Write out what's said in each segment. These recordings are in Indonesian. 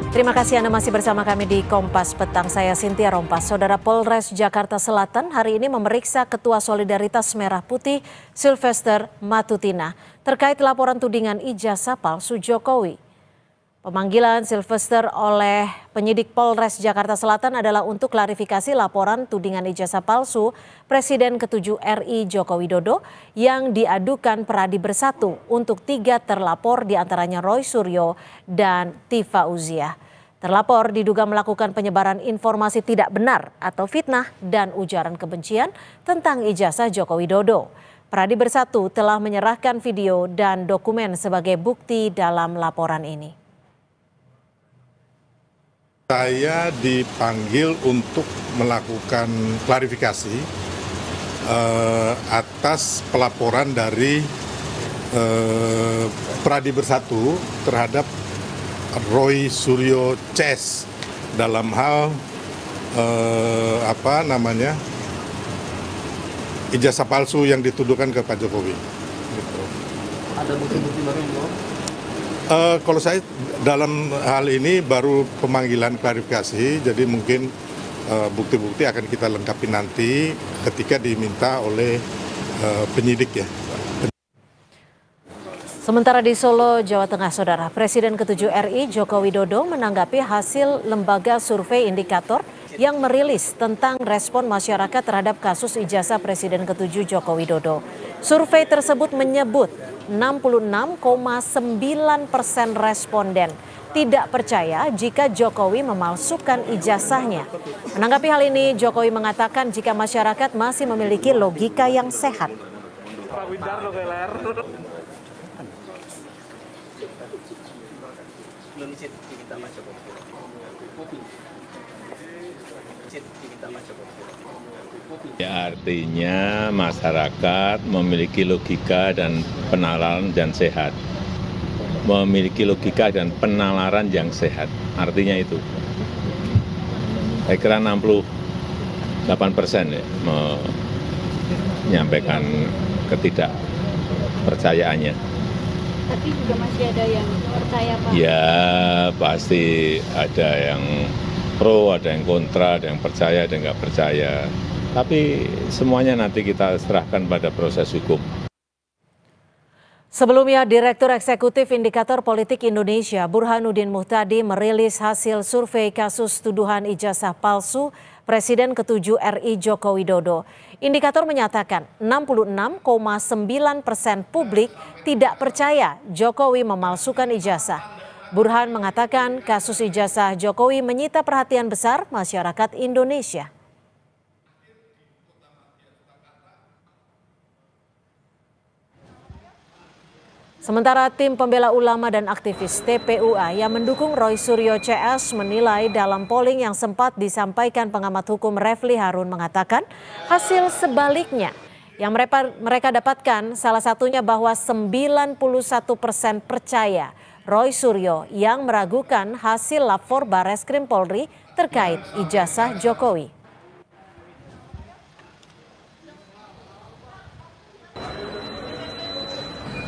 Terima kasih Anda masih bersama kami di Kompas Petang. Saya Cynthia Rompas. Saudara Polres Jakarta Selatan hari ini memeriksa Ketua Solidaritas Merah Putih Sylvester Matutina terkait laporan tudingan ijazah palsu Jokowi. Pemanggilan Sylvester oleh penyidik Polres Jakarta Selatan adalah untuk klarifikasi laporan tudingan ijazah palsu Presiden ke-7 RI Joko Widodo yang diadukan Peradi Bersatu untuk 3 terlapor diantaranya Roy Suryo dan Tifa Uziah. Terlapor diduga melakukan penyebaran informasi tidak benar atau fitnah dan ujaran kebencian tentang ijazah Joko Widodo. Peradi Bersatu telah menyerahkan video dan dokumen sebagai bukti dalam laporan ini. Saya dipanggil untuk melakukan klarifikasi atas pelaporan dari Peradi Bersatu terhadap Roy Suryo CS dalam hal ijazah palsu yang dituduhkan ke Pak Jokowi. Gitu. Ada bukti-bukti baru yang kalau saya dalam hal ini baru pemanggilan klarifikasi, jadi mungkin bukti-bukti akan kita lengkapi nanti ketika diminta oleh penyidik ya. Sementara di Solo, Jawa Tengah, Saudara, Presiden ke-7 RI Joko Widodo menanggapi hasil lembaga survei indikator yang merilis tentang respon masyarakat terhadap kasus ijazah Presiden ke-7 Joko Widodo. Survei tersebut menyebut 66,9% responden tidak percaya jika Jokowi memalsukan ijazahnya. Menanggapi hal ini, Jokowi mengatakan jika masyarakat masih memiliki logika yang sehat. Ya, artinya masyarakat memiliki logika dan penalaran yang sehat. Memiliki logika dan penalaran yang sehat. Artinya itu. Saya kira 68% ya, menyampaikan ketidakpercayaannya. Tapi juga masih ada yang percaya, Pak? Ya, pasti ada yang pro, ada yang kontra, ada yang percaya, ada yang nggak percaya. Tapi semuanya nanti kita serahkan pada proses hukum. Sebelumnya, Direktur Eksekutif Indikator Politik Indonesia Burhanuddin Muhtadi merilis hasil survei kasus tuduhan ijazah palsu Presiden ke-7 RI Joko Widodo. Indikator menyatakan 66,9% publik tidak percaya Jokowi memalsukan ijazah. Burhan mengatakan kasus ijazah Jokowi menyita perhatian besar masyarakat Indonesia. Sementara tim pembela ulama dan aktivis TPUA yang mendukung Roy Suryo CS menilai dalam polling yang sempat disampaikan pengamat hukum Refli Harun mengatakan hasil sebaliknya. Yang mereka dapatkan salah satunya bahwa 91% percaya Roy Suryo yang meragukan hasil lapor Barreskrim Polri terkait ijazah Jokowi.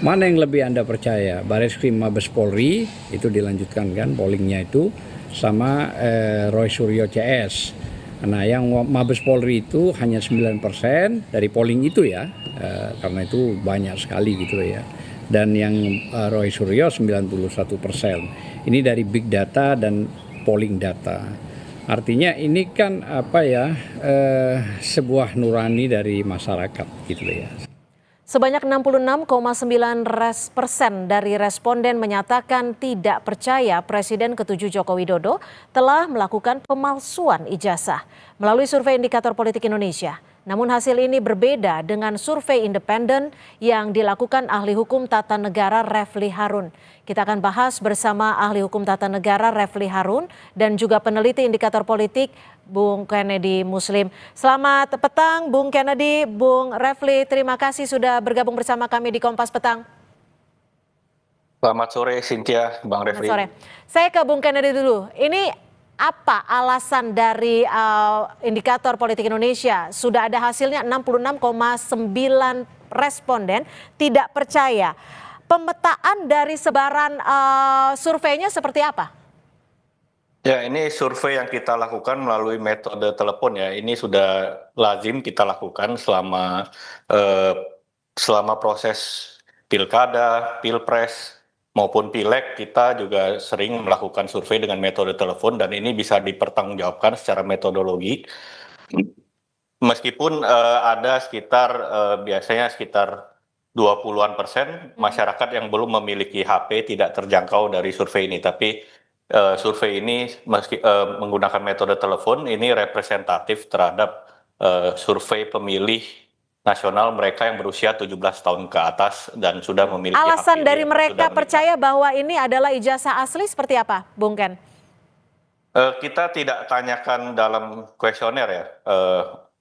Mana yang lebih Anda percaya? Barreskrim Mabes Polri itu dilanjutkan kan pollingnya itu sama Roy Suryo CS. Nah yang Mabes Polri itu hanya 9% dari polling itu ya, karena itu banyak sekali gitu ya. Dan yang Roy Suryo 91%. Ini dari big data dan polling data. Artinya ini kan sebuah nurani dari masyarakat gitu ya. Sebanyak 66,9% dari responden menyatakan tidak percaya Presiden ke-7 Joko Widodo telah melakukan pemalsuan ijazah melalui survei Indikator Politik Indonesia. Namun hasil ini berbeda dengan survei independen yang dilakukan ahli hukum tata negara Refli Harun. Kita akan bahas bersama ahli hukum tata negara Refli Harun dan juga peneliti Indikator Politik Bung Kennedy Muslim. Selamat petang Bung Kennedy, Bung Refli, terima kasih sudah bergabung bersama kami di Kompas Petang. Selamat sore Cynthia, Bang Refli. Selamat sore. Saya ke Bung Kennedy dulu. Ini apa alasan dari Indikator Politik Indonesia? Sudah ada hasilnya 66,9 responden tidak percaya. Pemetaan dari sebaran surveinya seperti apa? Ya, ini survei yang kita lakukan melalui metode telepon ya. Ini sudah lazim kita lakukan eh, selama proses pilkada, pilpres maupun pileg. Kita juga sering melakukan survei dengan metode telepon dan ini bisa dipertanggungjawabkan secara metodologi. Meskipun ada sekitar biasanya sekitar 20-an% masyarakat yang belum memiliki HP tidak terjangkau dari survei ini. Tapi survei ini menggunakan metode telepon ini representatif terhadap survei pemilih nasional mereka yang berusia 17 tahun ke atas dan sudah memiliki Alasan hak dari pilih atau sudah mereka menikah. percaya bahwa ini adalah ijazah asli seperti apa, Bung Ken? Kita tidak tanyakan dalam kuesioner ya,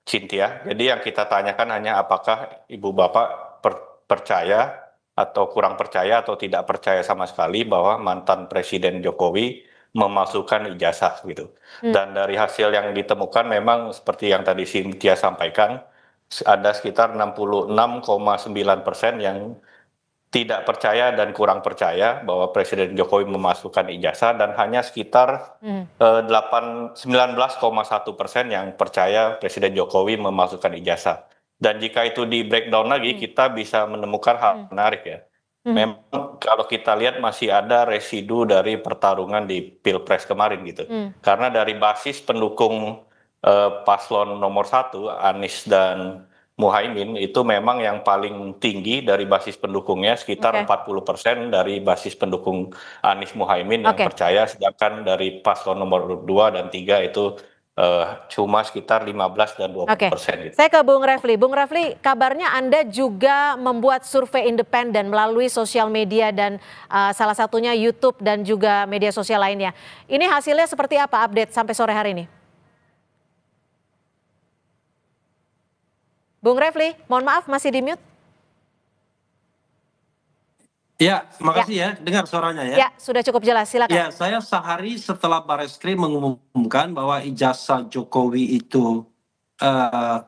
Cynthia. Jadi yang kita tanyakan hanya apakah ibu bapak percaya atau kurang percaya atau tidak percaya sama sekali bahwa mantan Presiden Jokowi memasukkan ijazah gitu. Dan dari hasil yang ditemukan memang seperti yang tadi Cynthia sampaikan, ada sekitar 66,9% yang tidak percaya dan kurang percaya bahwa Presiden Jokowi memasukkan ijazah dan hanya sekitar 19,1% yang percaya Presiden Jokowi memasukkan ijazah. Dan jika itu di breakdown lagi, kita bisa menemukan hal menarik ya. Memang kalau kita lihat masih ada residu dari pertarungan di Pilpres kemarin gitu. Karena dari basis pendukung paslon nomor 1, Anies dan Muhaimin itu memang yang paling tinggi dari basis pendukungnya sekitar 40% dari basis pendukung Anies Muhaimin yang percaya, sedangkan dari paslon nomor 2 dan 3 itu cuma sekitar 15 dan 20% gitu. Saya ke Bung Refli. Bung Refli, kabarnya Anda juga membuat survei independen melalui sosial media dan salah satunya YouTube dan juga media sosial lainnya. Ini hasilnya seperti apa update sampai sore hari ini? Bung Refli, mohon maaf masih di mute. Ya, makasih ya, dengar suaranya ya. Ya, sudah cukup jelas, silakan. Ya, saya sehari setelah Bareskrim mengumumkan bahwa ijazah Jokowi itu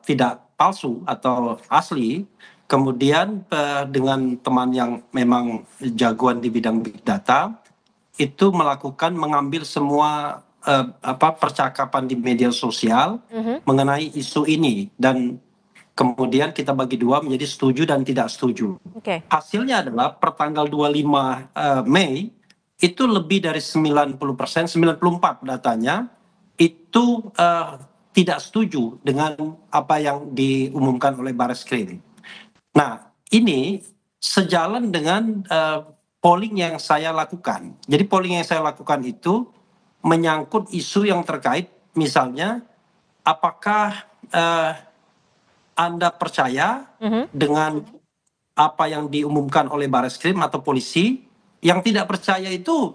tidak palsu atau asli, kemudian dengan teman yang memang jagoan di bidang big data, itu mengambil semua percakapan di media sosial mengenai isu ini dan kemudian kita bagi dua menjadi setuju dan tidak setuju. Hasilnya adalah per tanggal 25 Mei itu lebih dari 90%, 94 datanya itu tidak setuju dengan apa yang diumumkan oleh Bareskrim. Nah, ini sejalan dengan polling yang saya lakukan. Jadi polling yang saya lakukan itu menyangkut isu yang terkait misalnya apakah Anda percaya dengan apa yang diumumkan oleh Bareskrim atau polisi? Yang tidak percaya itu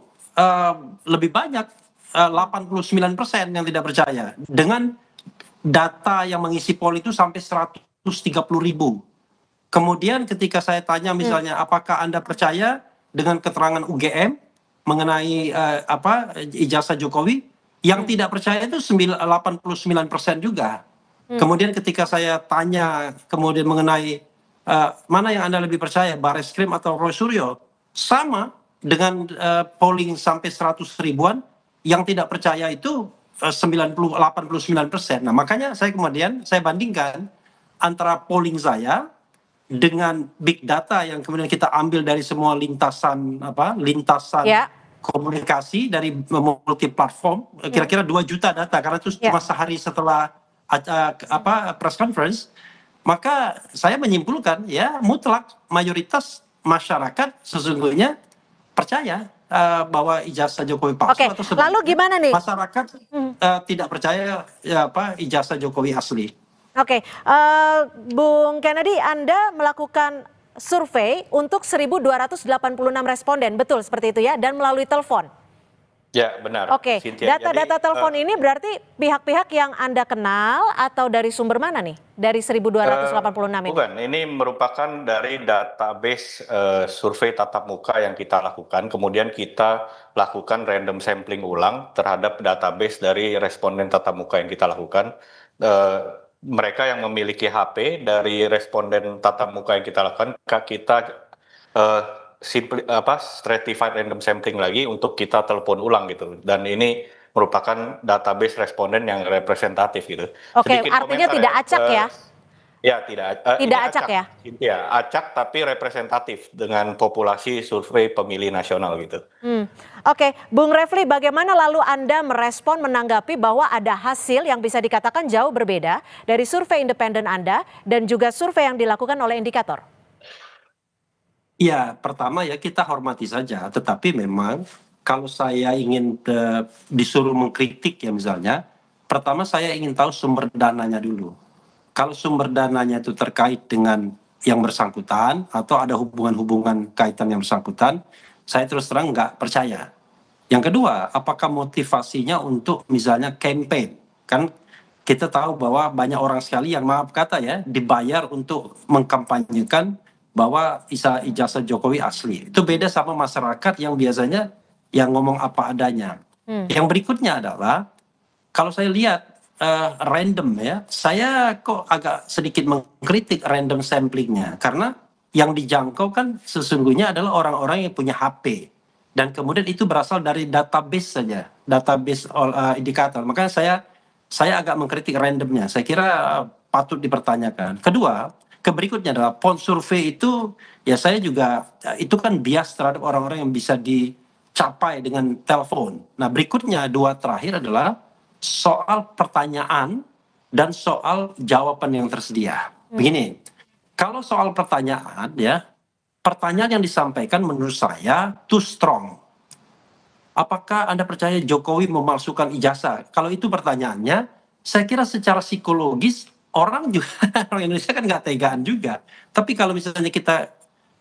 lebih banyak, 89% yang tidak percaya. Dengan data yang mengisi poll itu sampai 130.000. Kemudian ketika saya tanya misalnya apakah Anda percaya dengan keterangan UGM mengenai ijazah Jokowi, yang tidak percaya itu 89% juga. Kemudian ketika saya tanya kemudian mengenai mana yang Anda lebih percaya, Bareskrim atau Roy Suryo, sama dengan polling sampai 100 ribuan, yang tidak percaya itu 89%. Nah, makanya saya bandingkan antara polling saya dengan big data yang kemudian kita ambil dari semua lintasan komunikasi dari multi platform, kira-kira 2 juta data karena itu cuma sehari setelah press conference, maka saya menyimpulkan ya mutlak mayoritas masyarakat sesungguhnya percaya bahwa ijazah Jokowi palsu atau sebaliknya. Lalu gimana nih? Masyarakat tidak percaya ijazah Jokowi asli. Bung Kennedy, Anda melakukan survei untuk 1.286 responden, betul seperti itu ya, dan melalui telepon. Ya, benar. Data-data telepon ini berarti pihak-pihak yang Anda kenal atau dari sumber mana nih? Dari 1.286 ini? Bukan, ini merupakan dari database survei tatap muka yang kita lakukan. Kemudian kita lakukan random sampling ulang terhadap database dari responden tatap muka yang kita lakukan. Mereka yang memiliki HP dari responden tatap muka yang kita lakukan, kita stratified random sampling lagi untuk kita telepon ulang gitu. Dan ini merupakan database responden yang representatif gitu. Oke, Sedikit artinya komentar tidak acak ya? Ya, tidak. Ini Tidak acak ya? Ya, acak tapi representatif dengan populasi survei pemilih nasional gitu. Oke, Bung Refli, bagaimana lalu Anda merespon menanggapi bahwa ada hasil yang bisa dikatakan jauh berbeda dari survei independen Anda dan juga survei yang dilakukan oleh indikator? Ya, pertama ya kita hormati saja, tetapi memang kalau saya ingin disuruh mengkritik ya misalnya, pertama saya ingin tahu sumber dananya dulu. Kalau sumber dananya itu terkait dengan yang bersangkutan atau ada hubungan-hubungan kaitan yang bersangkutan, saya terus terang nggak percaya. Yang kedua, apakah motivasinya untuk misalnya campaign? Kan kita tahu bahwa banyak orang sekali yang maaf kata ya dibayar untuk mengkampanyekan bahwa ijazah Jokowi asli. Itu beda sama masyarakat yang biasanya yang ngomong apa adanya. Yang berikutnya adalah kalau saya lihat random ya, saya kok agak sedikit mengkritik random samplingnya karena yang dijangkau kan sesungguhnya adalah orang-orang yang punya HP dan kemudian itu berasal dari database saja, database indikator. Makanya saya agak mengkritik randomnya. Saya kira patut dipertanyakan. Kedua, berikutnya adalah pon survei itu ya saya juga itu kan bias terhadap orang-orang yang bisa dicapai dengan telepon. Nah berikutnya dua terakhir adalah soal pertanyaan dan soal jawaban yang tersedia. Begini, kalau soal pertanyaan ya, pertanyaan yang disampaikan menurut saya too strong. Apakah Anda percaya Jokowi memalsukan ijazah? Kalau itu pertanyaannya, saya kira secara psikologis orang juga orang Indonesia kan nggak tegaan juga. Tapi kalau misalnya kita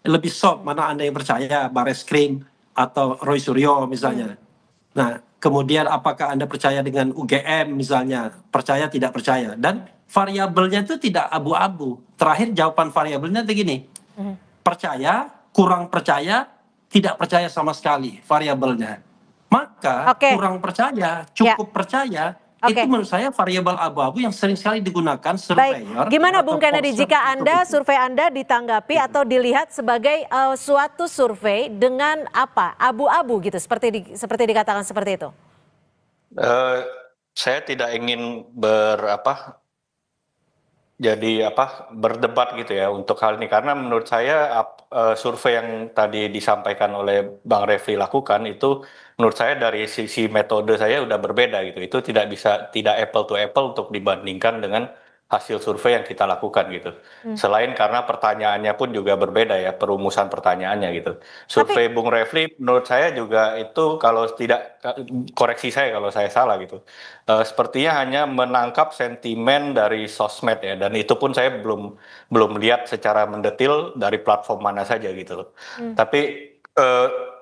lebih soft, mana Anda yang percaya Bareskrim atau Roy Suryo misalnya. Nah, kemudian apakah Anda percaya dengan UGM misalnya, percaya tidak percaya, dan variabelnya itu tidak abu-abu. Terakhir jawaban variabelnya begini, percaya, kurang percaya, tidak percaya sama sekali variabelnya. Maka kurang percaya, cukup percaya, itu menurut saya variabel abu-abu yang sering sekali digunakan surveyor. Baik, gimana Bung Kennedy jika survei Anda ditanggapi atau dilihat sebagai suatu survei dengan apa abu-abu gitu seperti dikatakan seperti itu? Saya tidak ingin berdebat gitu ya untuk hal ini karena menurut saya survei yang tadi disampaikan oleh Bang Refli lakukan itu menurut saya dari sisi metode saya udah berbeda gitu. Itu tidak apple to apple untuk dibandingkan dengan hasil survei yang kita lakukan gitu. Selain karena pertanyaannya pun juga berbeda ya, perumusan pertanyaannya gitu. Survei Bung Refli menurut saya juga itu kalau tidak, koreksi saya kalau saya salah gitu. Sepertinya hanya menangkap sentimen dari sosmed ya, dan itu pun saya belum lihat secara mendetil dari platform mana saja gitu loh. Tapi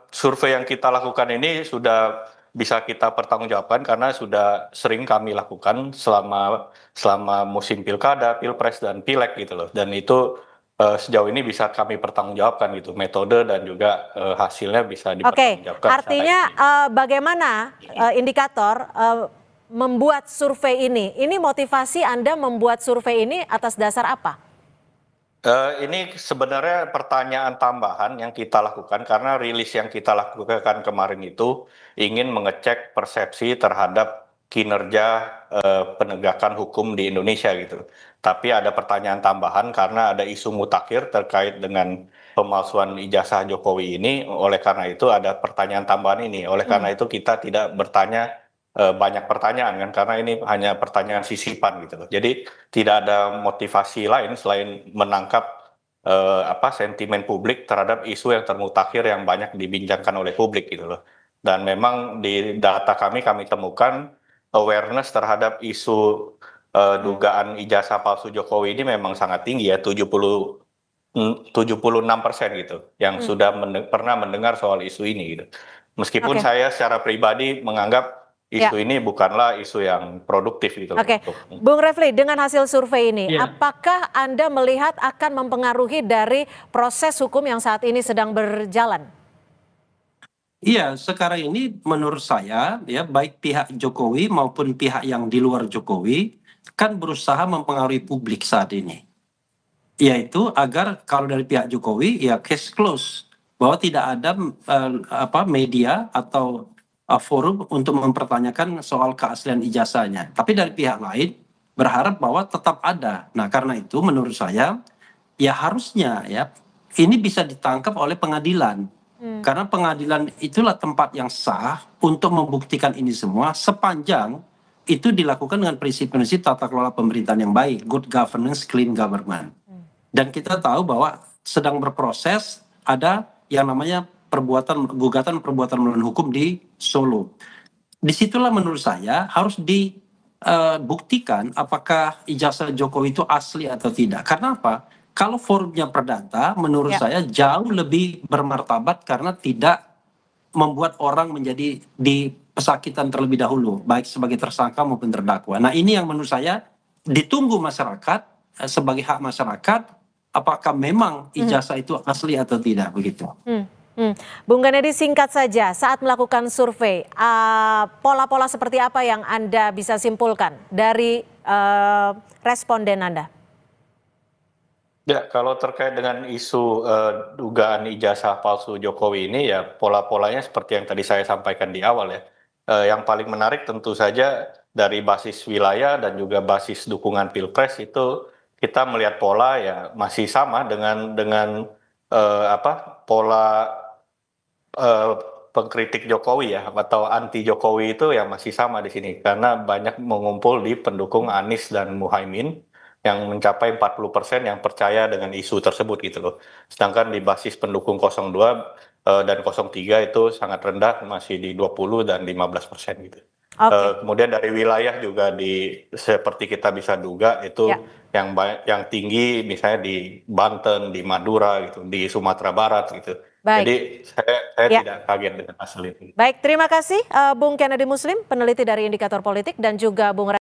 survei yang kita lakukan ini sudah bisa kita pertanggungjawabkan karena sudah sering kami lakukan selama musim pilkada, pilpres dan pileg gitu loh. Dan itu sejauh ini bisa kami pertanggungjawabkan gitu, metode dan juga hasilnya bisa dipertanggungjawabkan. Artinya bagaimana indikator membuat survei ini? Ini motivasi Anda membuat survei ini atas dasar apa? Ini sebenarnya pertanyaan tambahan yang kita lakukan karena rilis yang kita lakukan kemarin itu ingin mengecek persepsi terhadap kinerja penegakan hukum di Indonesia gitu. Tapi ada pertanyaan tambahan karena ada isu mutakhir terkait dengan pemalsuan ijazah Jokowi ini. Oleh karena itu ada pertanyaan tambahan ini. Oleh karena itu kita tidak bertanya banyak pertanyaan kan karena ini hanya pertanyaan sisipan gitu loh. Jadi tidak ada motivasi lain selain menangkap sentimen publik terhadap isu yang termutakhir yang banyak dibincangkan oleh publik gitu loh. Dan memang di data kami temukan awareness terhadap isu dugaan ijazah palsu Jokowi ini memang sangat tinggi ya, 76% gitu yang sudah pernah mendengar soal isu ini gitu. Meskipun saya secara pribadi menganggap isu ini bukanlah isu yang produktif gitu. Bung Refli, dengan hasil survei ini, apakah Anda melihat akan mempengaruhi dari proses hukum yang saat ini sedang berjalan? Iya, sekarang ini menurut saya ya baik pihak Jokowi maupun pihak yang di luar Jokowi kan berusaha mempengaruhi publik saat ini. Yaitu agar kalau dari pihak Jokowi ya case close bahwa tidak ada media atau forum untuk mempertanyakan soal keaslian ijazahnya. Tapi dari pihak lain berharap bahwa tetap ada. Nah, karena itu menurut saya ya harusnya ya ini bisa ditangkap oleh pengadilan. Karena pengadilan itulah tempat yang sah untuk membuktikan ini semua sepanjang itu dilakukan dengan prinsip-prinsip tata kelola pemerintahan yang baik, good governance, clean government. Dan kita tahu bahwa sedang berproses ada yang namanya gugatan perbuatan melawan hukum di Solo. Disitulah menurut saya harus dibuktikan apakah ijazah Jokowi itu asli atau tidak. Karena apa? Kalau forumnya perdata, menurut saya jauh lebih bermartabat karena tidak membuat orang menjadi pesakitan terlebih dahulu, baik sebagai tersangka maupun terdakwa. Nah, ini yang menurut saya ditunggu masyarakat sebagai hak masyarakat, apakah memang ijazah itu asli atau tidak begitu. Bung Ganedi, singkat saja, saat melakukan survei, pola-pola seperti apa yang Anda bisa simpulkan dari responden Anda? Ya, kalau terkait dengan isu dugaan ijazah palsu Jokowi ini ya pola-polanya seperti yang tadi saya sampaikan di awal ya. Yang paling menarik tentu saja dari basis wilayah dan juga basis dukungan Pilpres itu kita melihat pola ya masih sama dengan pola pengkritik Jokowi ya atau anti Jokowi itu ya masih sama di sini karena banyak mengumpul di pendukung Anies dan Muhaimin yang mencapai 40% yang percaya dengan isu tersebut gitu loh. Sedangkan di basis pendukung 02 dan 03 itu sangat rendah, masih di 20 dan 15% gitu. Kemudian dari wilayah juga seperti kita bisa duga itu yang tinggi misalnya di Banten, di Madura gitu, di Sumatera Barat gitu. Baik. Jadi saya tidak kaget dengan hasil itu. Baik, terima kasih Bung Kennedy Muslim, peneliti dari Indikator Politik, dan juga Bung